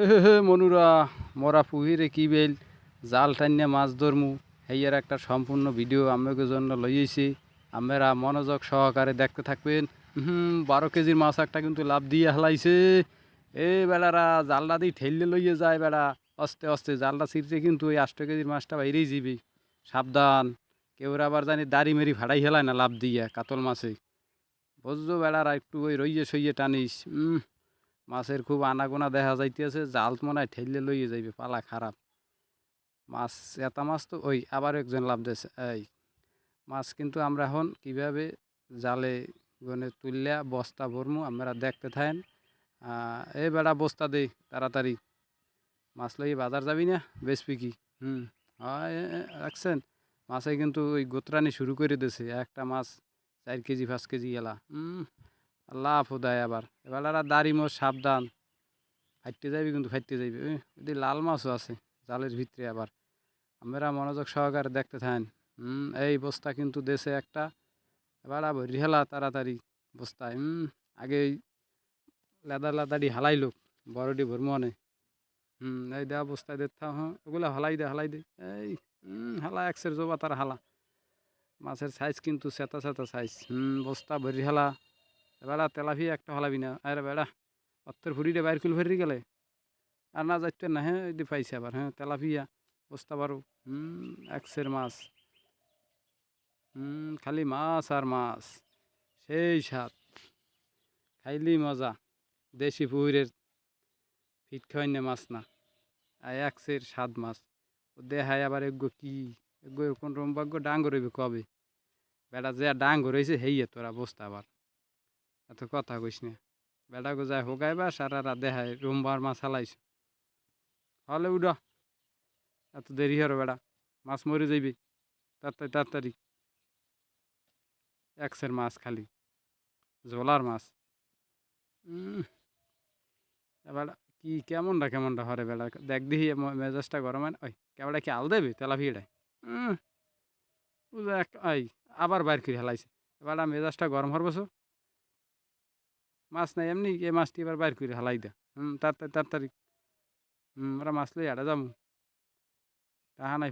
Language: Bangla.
হে মনুরা মরা পুহিরে কি বেল জাল টান্যা মাছ ধরমু হেয়ার একটা সম্পূর্ণ ভিডিও আমাকে জন্য লইয়েছি। আমরা মনোযোগ সহকারে দেখতে থাকবেন। 12 কেজির মাছ একটা কিন্তু লাভ দিয়ে হালাইছে। এ বেলারা জালটা দিয়ে ঠেললে লইয়ে যায় বেড়া। আস্তে আস্তে জালটা ছিঁড়তে কিন্তু ওই 8 কেজির মাছটা বাইরেই যাবি। সাবধান, কেউ আবার জানি দাড়ি মেরি ফাড়াই হেলায় না লাভ দিয়ে কাতল মাছে। বুঝছো বেড়ারা একটু ওই রইয়ে সইয়ে টানিস। মাছের খুব আনাগোনা দেখা যাইতেছে, জাল মনে হয় ঠেললে লইয়ে যাইবে, পালা খারাপ। মাছ এতা মাছ তো ওই আবার একজন লাভ দিয়েছে। এই মাছ কিন্তু আমরা এখন কিভাবে জালে গনে তুললে বস্তা ভরমু আমরা দেখতে থাকেন। এই বেড়া বস্তা দেই তাড়াতাড়ি, মাছ লইয়ে বাজার যাবি না, বেচবি কি? হয় রাখছেন। মাছে কিন্তু ওই গোতরানি শুরু করে দিয়েছে, একটা মাছ 4 কেজি 5 কেজি এলা। লাভ দেয় আবার এবার দাড়ি মোষ সাবধান, ফাইটতে যাবি কিন্তু ফাইটতে যাবি। যদি লাল মাছও আছে জালের ভিতরে আবার। আমরা মনোযোগ সহকারে দেখতে থাকেন। এই বস্তা কিন্তু দেশে একটা, এবার ভরি হেলা তাড়াতাড়ি বস্তায়। আগে লেদা লেদাডি হালাইলো বড়ডি ভরমনে। এই দেওয়া বস্তায় দেখতে হ্যাঁ ওগুলো হালাই দে এই। হালা একসের জবা তার হালা। মাছের সাইজ কিন্তু সেতা সেতা সাইজ। বস্তা ভরি হেলা। এবার তেলাফিয়া একটা হালাবি না, আরে বেড়া অত্তর ভুড়িটা বাইর কুল ভরি গেলে আর না যাইতে না। হ্যাঁ এই পাইছে আবার, হ্যাঁ তেলাপিয়া বুঝতে পারো। একসের মাছ। খালি মাছ আর মাছ, সেই স্বাদ, খাইলি মজা। দেশি পুকুরের ফিট খাওয়াইনে মাছ না, আর একসের স্বাদ মাছ। ও দেখায় আবার এগো কি, এগো কোন রম্বাগ্য ডাঙ্গ রইবে কবে। বেটা যে ডাঙ্গ রয়েছে হেইয়ে তোরা বসতে আবার এত কথা কইস না। বেটা গো যায় হোগাইবা সারা রাত দেখায় রোমবার মাছ হালাইছে। হলে উডা, এত দেরি হলো বেড়া, মাছ মরে যাইবে তাড়াতাড়ি তাড়াতাড়ি। একসের মাছ খালি ঝোলার মাছ। এবার কি কেমনটা হরে বেড়া দেখ দিহি মেজাজটা গরম হয়। ওই কেবলা কি আল দেবে তেলাপিয়াটায়। ওই আবার বাইর করে হেলাইছে। এবার মেজাজটা গরম হর বসো, মাছ নাই এমনি এই মাছটি এবার বাইর করে হেলাই দে। তাড়াতাড়ি তাড়াতাড়ি। ওরা মাছ লই আড়া যাবো, তাহা নাই।